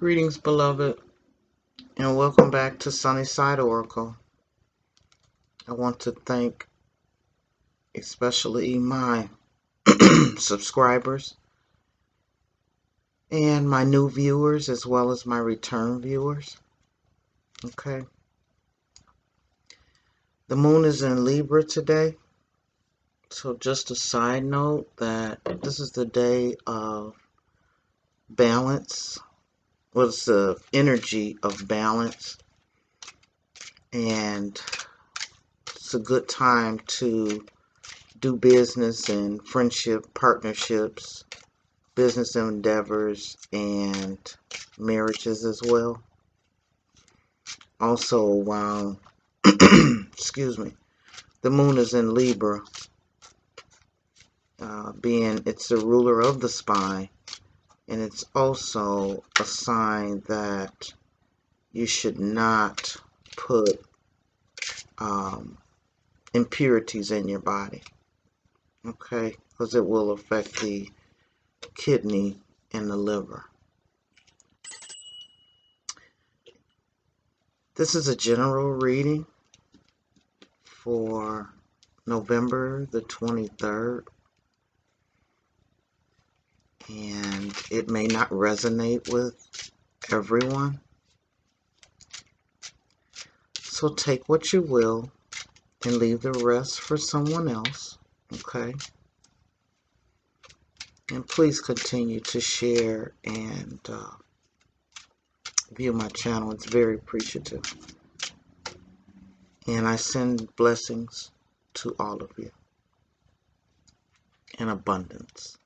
Greetings, beloved, and welcome back to Sunnyside Oracle. I want to thank especially my subscribers and my new viewers as well as my return viewers. Okay. The moon is in Libra today. So just a side note that this is the day of balance. Well, it's the energy of balance. And it's a good time to do business and friendship, partnerships, business endeavors, and marriages as well. Also, while excuse me, the moon is in Libra, being it's the ruler of the spine, and it's also a sign that you should not put impurities in your body, okay, because it will affect the kidney and the liver. This is a general reading for November the 23rd, and it may not resonate with everyone. So take what you will and leave the rest for someone else, okay? And please continue to share and view my channel. It's very appreciative. And I send blessings to all of you in abundance.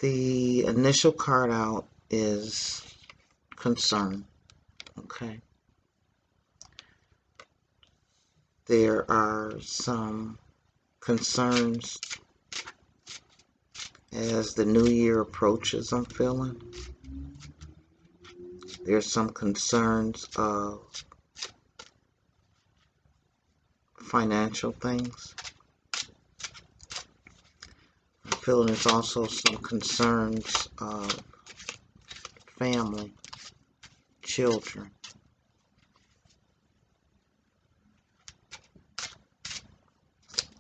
The initial card out is concern, okay? There are some concerns as the new year approaches, I'm feeling. There's some concerns of financial things. I'm feeling there's also some concerns of family, children.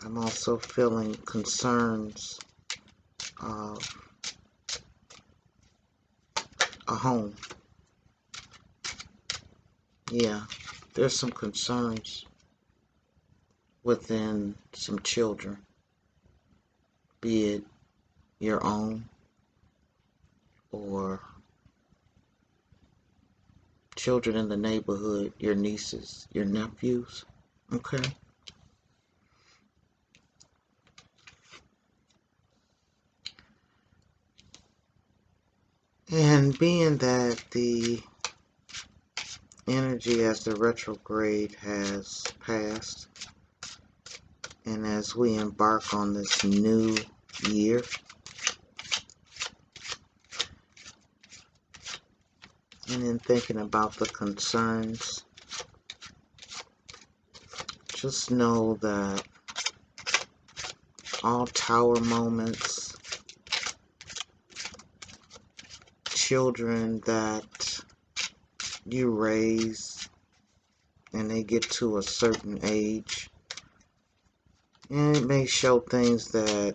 I'm also feeling concerns of a home. Yeah, there's some concerns within some children, be it your own or children in the neighborhood, your nieces, your nephews, okay? And being that the energy as the retrograde has passed, and as we embark on this new year, and in thinking about the concerns, just know that all tower moments, children that you raise and they get to a certain age, and it may show things that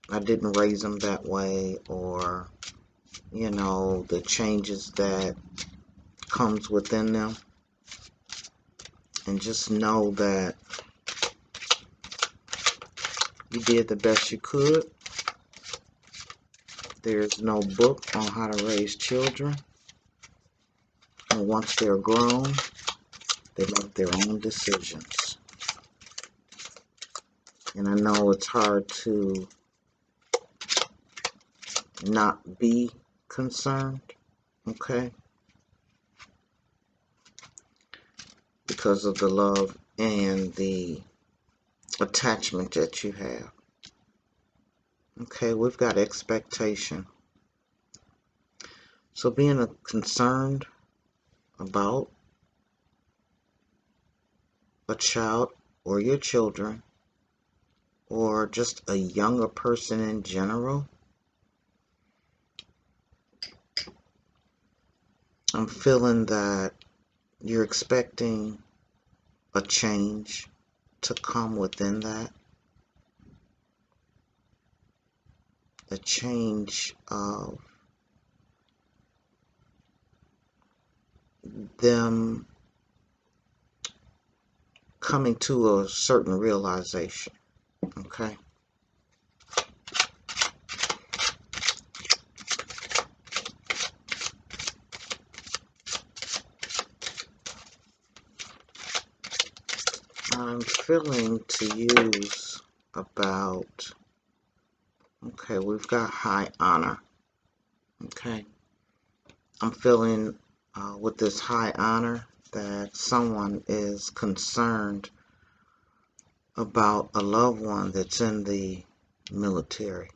I didn't raise them that way, or you know, the changes that comes within them. And just know that you did the best you could. There's no book on how to raise children, and once they're grown, they make their own decisions. And I know it's hard to not be concerned, okay? Because of the love and the attachment that you have. Okay, we've got expectation. So being concerned about a child or your children, or just a younger person in general, I'm feeling that you're expecting a change to come within that. A change of them coming to a certain realization. Okay? I'm feeling to use about, okay, we've got high honor. Okay? I'm feeling with this high honor that someone is concerned about a loved one that's in the military.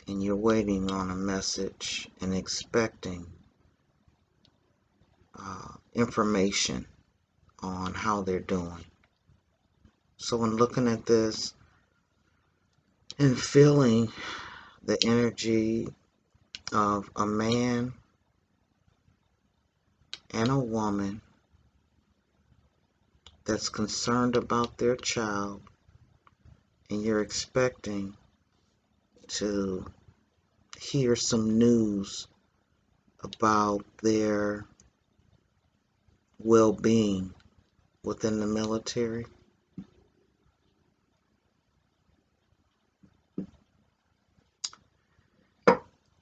And you're waiting on a message and expecting information on how they're doing. So when looking at this and feeling the energy of a man and a woman that's concerned about their child, and you're expecting to hear some news about their well-being within the military.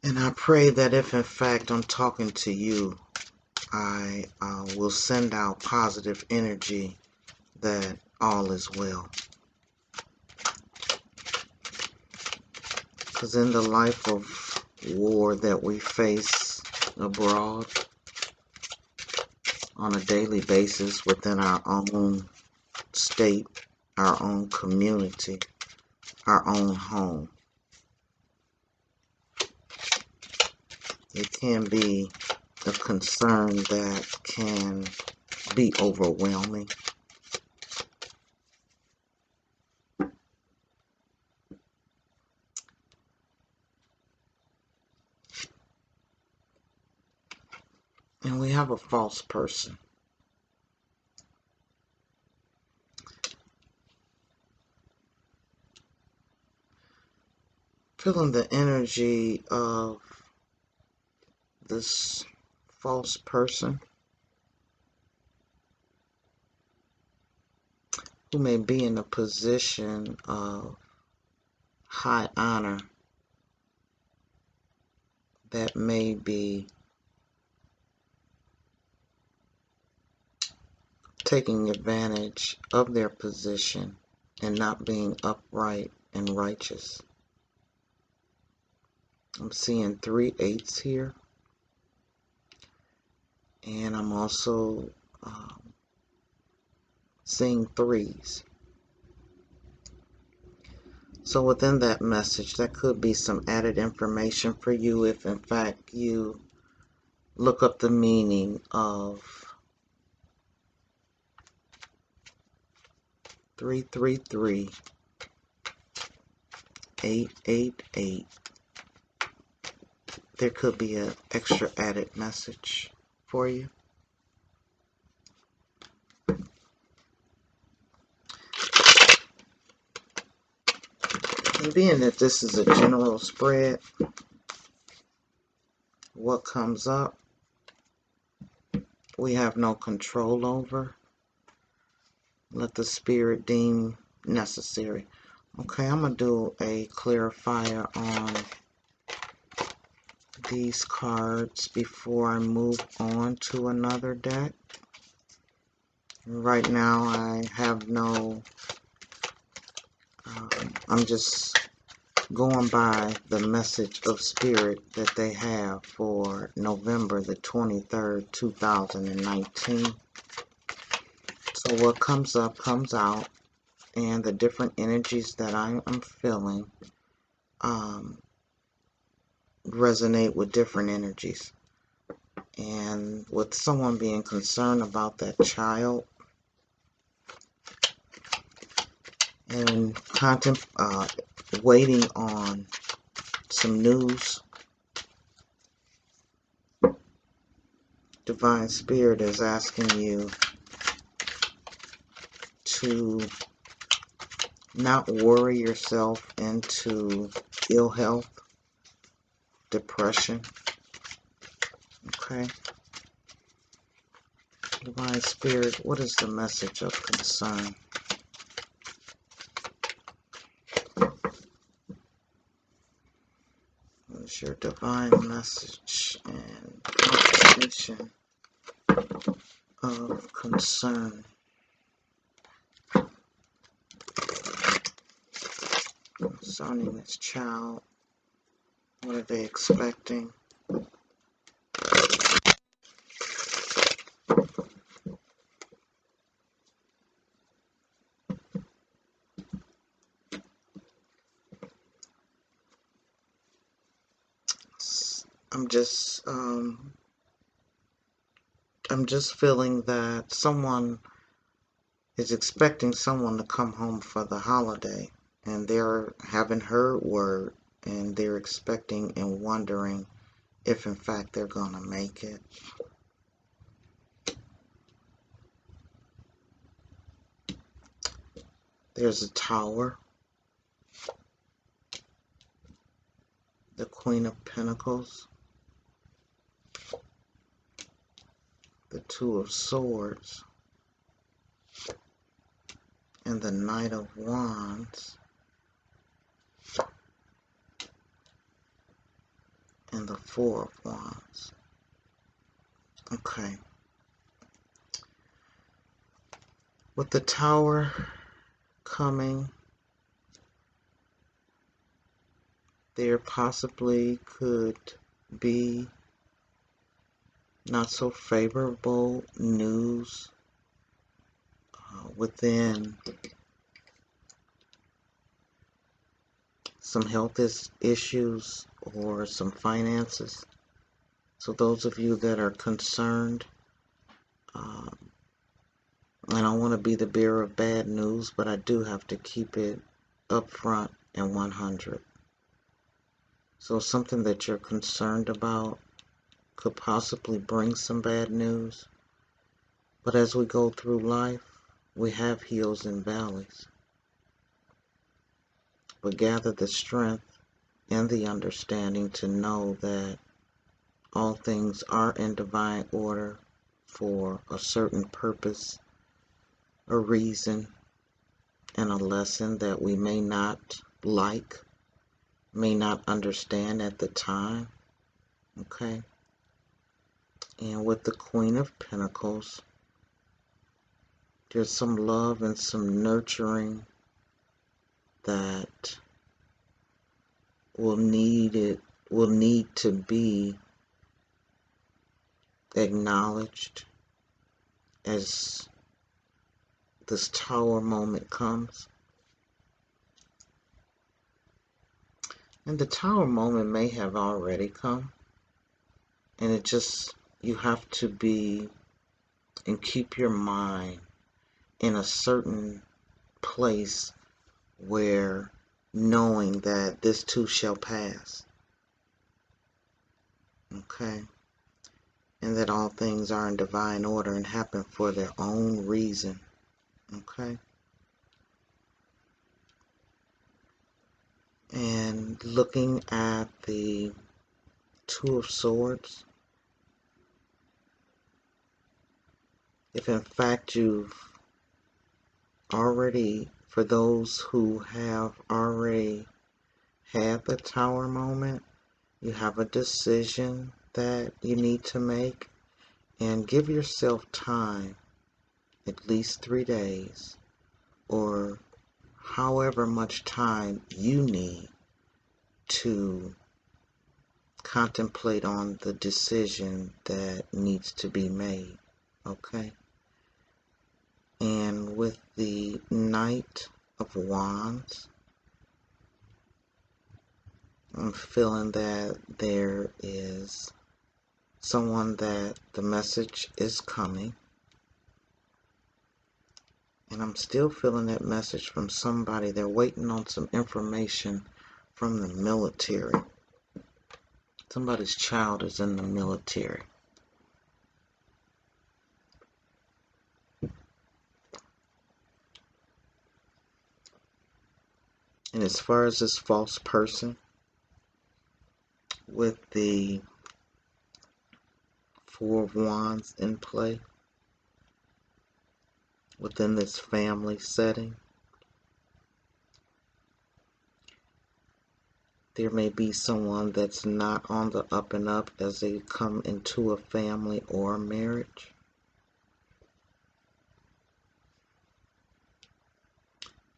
And I pray that if in fact I'm talking to you, I will send out positive energy that all is well. Because in the life of war that we face abroad on a daily basis within our own state, our own community, our own home, it can be a concern that can be overwhelming. And we have a false person. Feeling the energy of this false person who may be in a position of high honor that may be taking advantage of their position and not being upright and righteous. I'm seeing 3 8s here, and I'm also seeing 3s. So within that message, that could be some added information for you if in fact you look up the meaning of 333 888. There could be an extra added message for you. And being that this is a general spread, what comes up, we have no control over. Let the spirit deem necessary. Okay, I'm going to do a clarifier on these cards before I move on to another deck. Right now I have no, I'm just going by the message of spirit that they have for November the 23rd, 2019. So what comes up comes out, and the different energies that I am feeling resonate with different energies. And with someone being concerned about that child and waiting on some news Divine Spirit is asking you to not worry yourself into ill health, depression. Okay? Divine Spirit, what is the message of concern? What is your divine message and confirmation of concern concerning this child? What are they expecting? I'm just feeling that someone is expecting someone to come home for the holiday, and they're haven't heard word, and they're expecting and wondering if in fact they're gonna make it. There's a Tower, the Queen of Pentacles, the Two of Swords, and the Knight of Wands, and the Four of Wands. Okay. With the Tower coming, there possibly could be not so favorable news within some health issues or some finances. So those of you that are concerned, I don't want to be the bearer of bad news, but I do have to keep it upfront and 100. So something that you're concerned about could possibly bring some bad news. But as we go through life, we have hills and valleys. But gather the strength and the understanding to know that all things are in divine order for a certain purpose, a reason, and a lesson that we may not like, may not understand at the time. Okay? And with the Queen of Pentacles, there's some love and some nurturing that will need to be acknowledged as this Tower moment comes. And the Tower moment may have already come, and it just, you have to be and keep your mind in a certain place where knowing that this too shall pass. Okay? And that all things are in divine order and happen for their own reason. Okay? And looking at the Two of Swords, if in fact you've already, for those who have already had the Tower moment, you have a decision that you need to make, and give yourself time, at least 3 days, or however much time you need to contemplate on the decision that needs to be made. Okay? And with the Knight of Wands, I'm feeling that there is someone that the message is coming. And I'm still feeling that message from somebody. They're waiting on some information from the military. Somebody's child is in the military. And as far as this false person, with the Four of Wands in play, within this family setting, there may be someone that's not on the up and up as they come into a family or a marriage.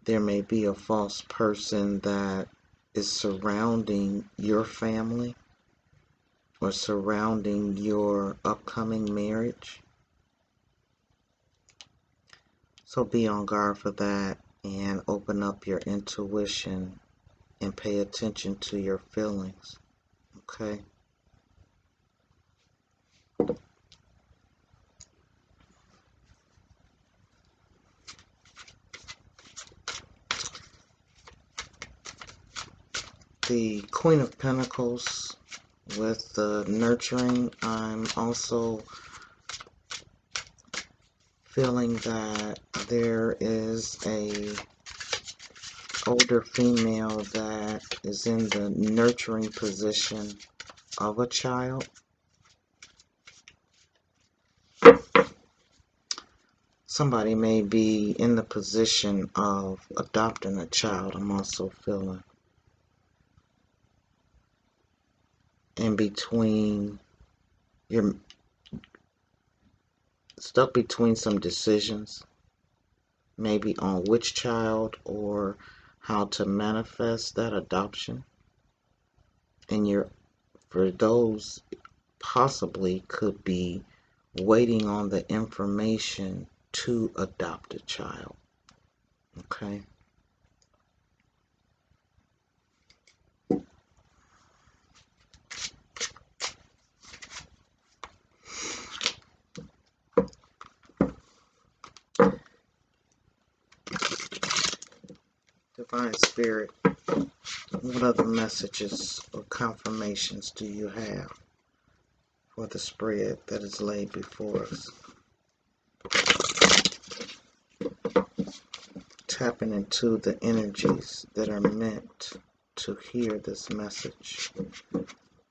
There may be a false person that is surrounding your family or surrounding your upcoming marriage. So be on guard for that and open up your intuition and pay attention to your feelings, okay? The Queen of Pentacles with the nurturing, I'm also feeling that there is a older female that is in the nurturing position of a child. Somebody may be in the position of adopting a child, I'm also feeling. In between, you're stuck between some decisions, maybe on which child or how to manifest that adoption. And you're, for those, possibly could be waiting on the information to adopt a child, okay? Divine Spirit, what other messages or confirmations do you have for the spread that is laid before us? Tapping into the energies that are meant to hear this message,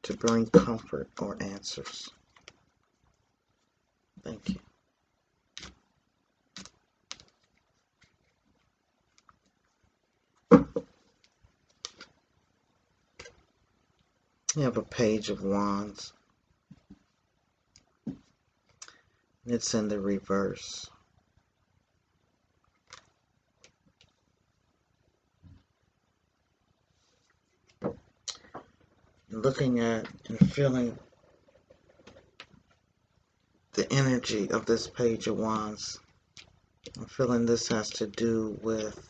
to bring comfort or answers. Thank you. You have a Page of Wands. It's in the reverse. Looking at and feeling the energy of this Page of Wands, I'm feeling this has to do with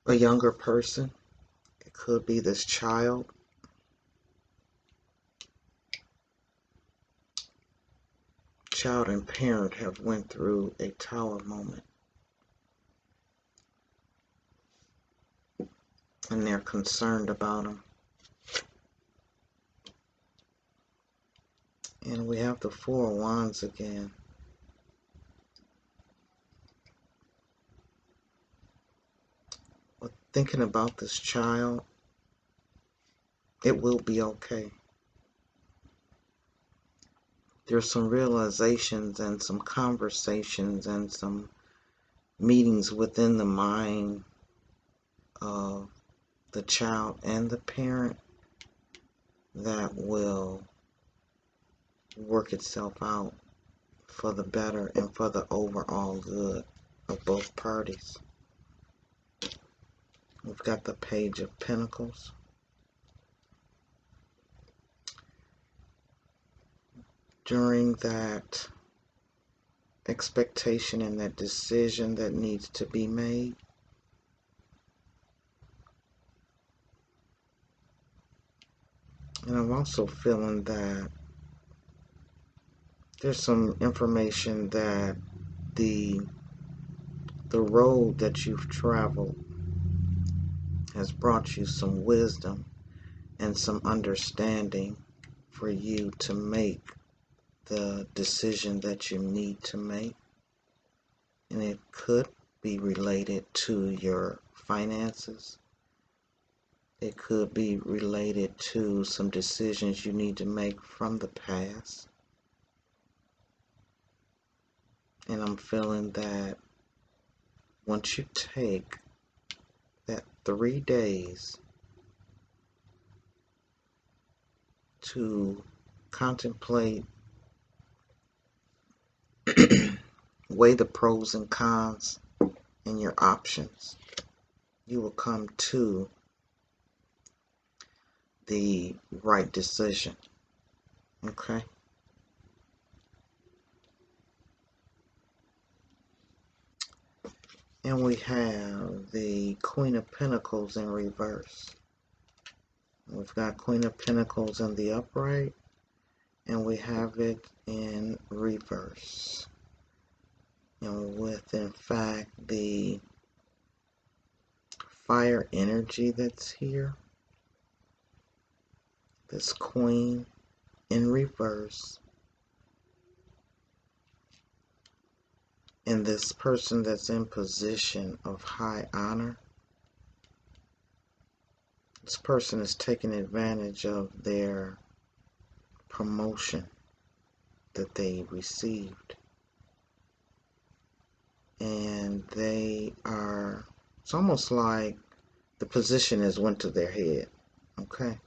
a younger person. It could be this child. Child and parent have went through a tower moment. And they're concerned about them. And we have the Four of Wands again. But thinking about this child, it will be okay. There's some realizations and some conversations and some meetings within the mind of the child and the parent that will work itself out for the better and for the overall good of both parties. We've got the Page of Pentacles. During that expectation and that decision that needs to be made, and I'm also feeling that there's some information that the road that you've traveled has brought you some wisdom and some understanding for you to make the decision that you need to make. And it could be related to your finances. It could be related to some decisions you need to make from the past. And I'm feeling that once you take that 3 days to contemplate, weigh the pros and cons and your options, you will come to the right decision. Okay? And we have the Queen of Pentacles in reverse. We've got Queen of Pentacles in the upright, and we have it in reverse. And with, in fact, the fire energy that's here, this Queen in reverse, and this person that's in position of high honor, this person is taking advantage of their promotion that they received. And they are, it's almost like the position has went to their head, okay?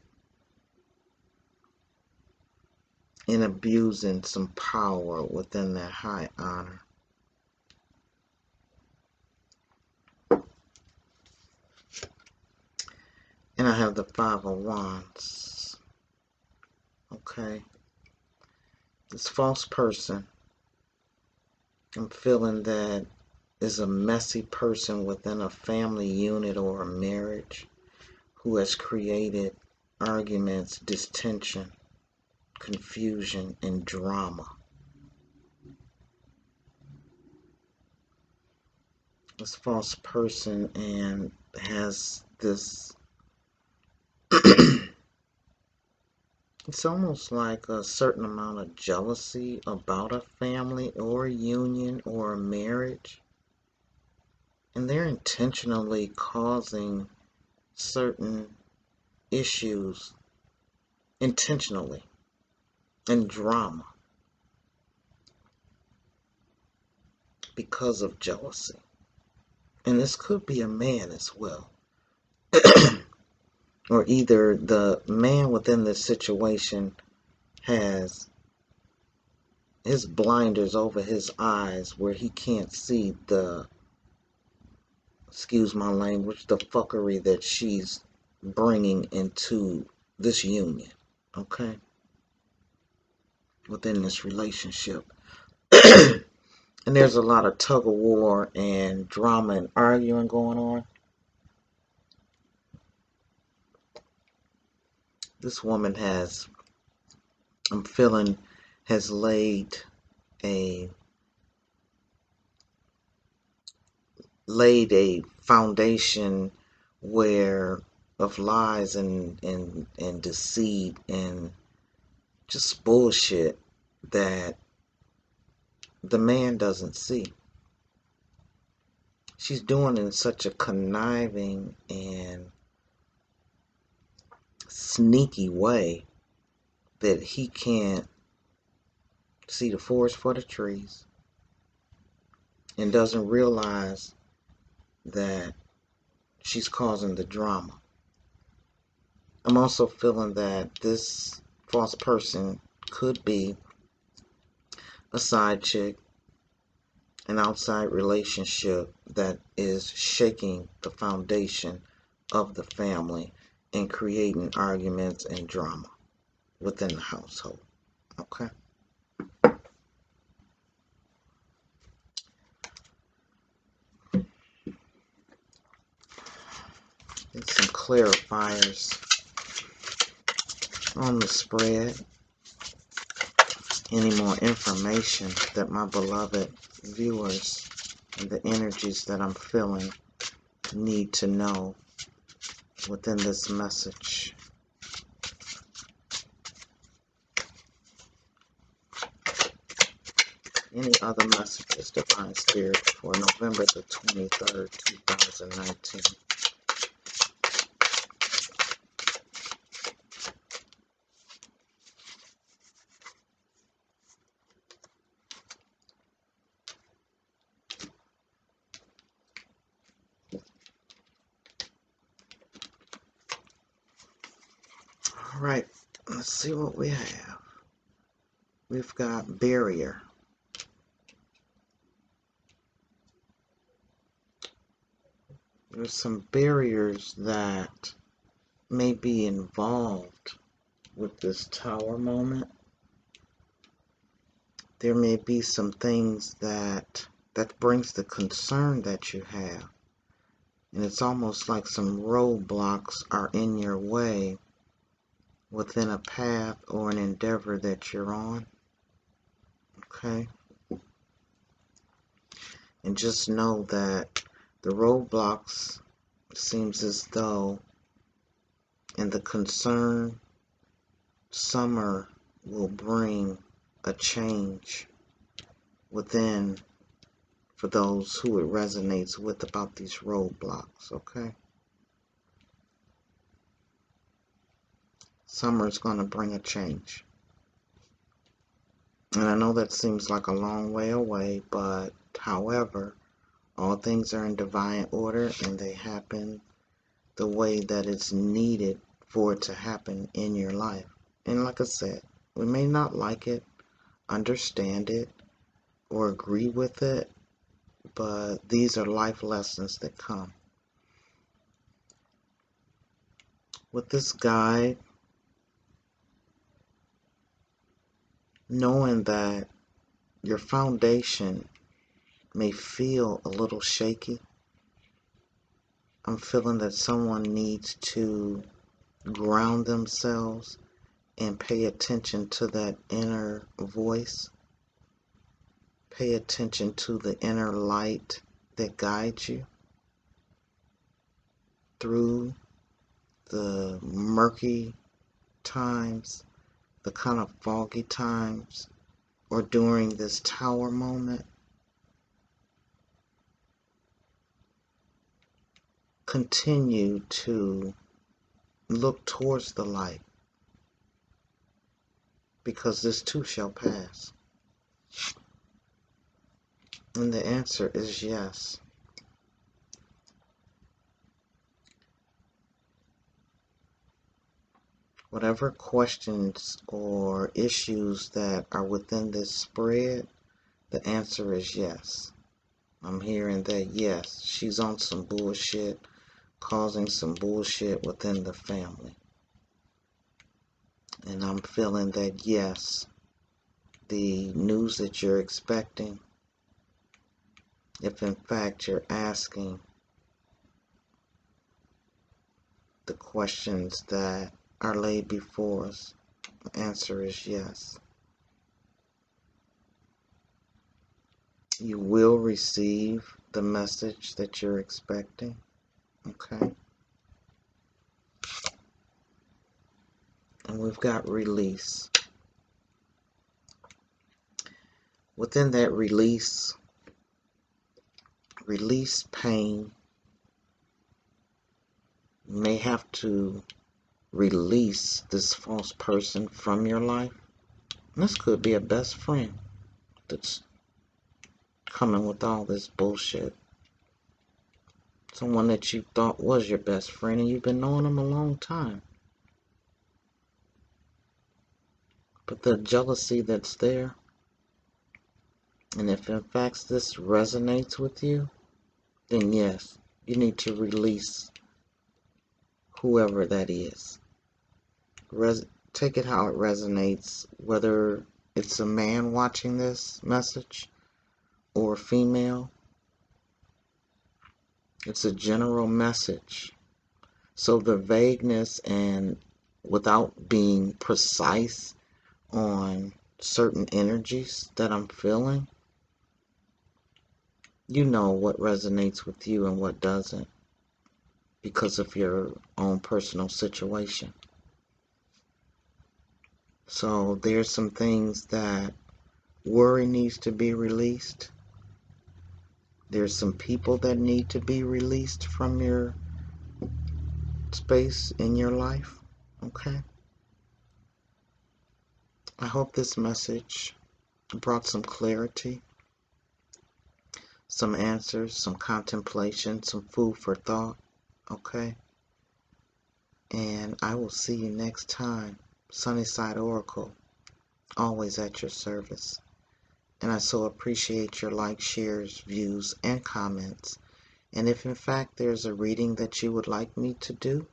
In abusing some power within their high honor. And I have the Five of Wands. Okay. This false person, I'm feeling that is a messy person within a family unit or a marriage who has created arguments, distension, confusion, and drama. This false person and has this it's almost like a certain amount of jealousy about a family or a union or a marriage. And they're intentionally causing certain issues intentionally and drama because of jealousy. And this could be a man as well. Or either the man within this situation has his blinders over his eyes where he can't see the, excuse my language, the fuckery that she's bringing into this union, okay? Within this relationship. And there's a lot of tug of war and drama and arguing going on. This woman has, I'm feeling, has laid a foundation where of lies and deceit and just bullshit that the man doesn't see. She's doing it in such a conniving and sneaky way that he can't see the forest for the trees and doesn't realize that she's causing the drama. I'm also feeling that this false person could be a side chick, an outside relationship that is shaking the foundation of the family and creating arguments and drama within the household. Okay? And some clarifiers on the spread. Any more information that my beloved viewers and the energies that I'm feeling need to know within this message. Any other messages, Divine Spirit, for November the 23rd, 2019? All right, let's see what we have. We've got barrier. There's some barriers that may be involved with this tower moment. There may be some things that brings the concern that you have. And it's almost like some roadblocks are in your way within a path or an endeavor that you're on. Okay? And just know that the roadblocks seems as though in the concern, summer will bring a change within for those who it resonates with about these roadblocks, okay? Summer is going to bring a change. And I know that seems like a long way away, but however, all things are in divine order and they happen the way that it's needed for it to happen in your life. And like I said, we may not like it, understand it, or agree with it, but these are life lessons that come. With this guide, knowing that your foundation may feel a little shaky, I'm feeling that someone needs to ground themselves and pay attention to that inner voice. Pay attention to the inner light that guides you through the murky times, the kind of foggy times, or during this tower moment. Continue to look towards the light, because this too shall pass. And the answer is yes. Whatever questions or issues that are within this spread, the answer is yes. I'm hearing that yes, she's on some bullshit, causing some bullshit within the family. And I'm feeling that yes, the news that you're expecting, if in fact you're asking the questions that are laid before us, the answer is yes. You will receive the message that you're expecting. Okay? And we've got release. Within that release pain. You may have to release this false person from your life. This could be a best friend that's coming with all this bullshit. Someone that you thought was your best friend and you've been knowing them a long time. But the jealousy that's there, and if in fact this resonates with you, then yes, you need to release whoever that is. Take it how it resonates, whether it's a man watching this message or a female. It's a general message. So the vagueness and without being precise on certain energies that I'm feeling, you know what resonates with you and what doesn't because of your own personal situation. So there's some things that worry needs to be released. There's some people that need to be released from your space in your life. Okay? I hope this message brought some clarity, some answers, some contemplation, some food for thought. Okay? And I will see you next time. Sunnyside Oracle, always at your service. And I so appreciate your likes, shares, views, and comments. And if in fact there's a reading that you would like me to do,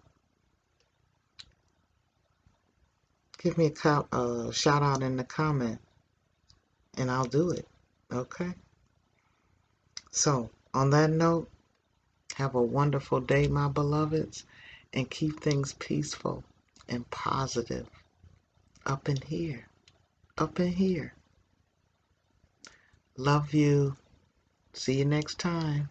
give me a shout out in the comment and I'll do it. Okay? So, on that note, have a wonderful day, my beloveds, and keep things peaceful and positive up in here. Up in here. Love you. See you next time.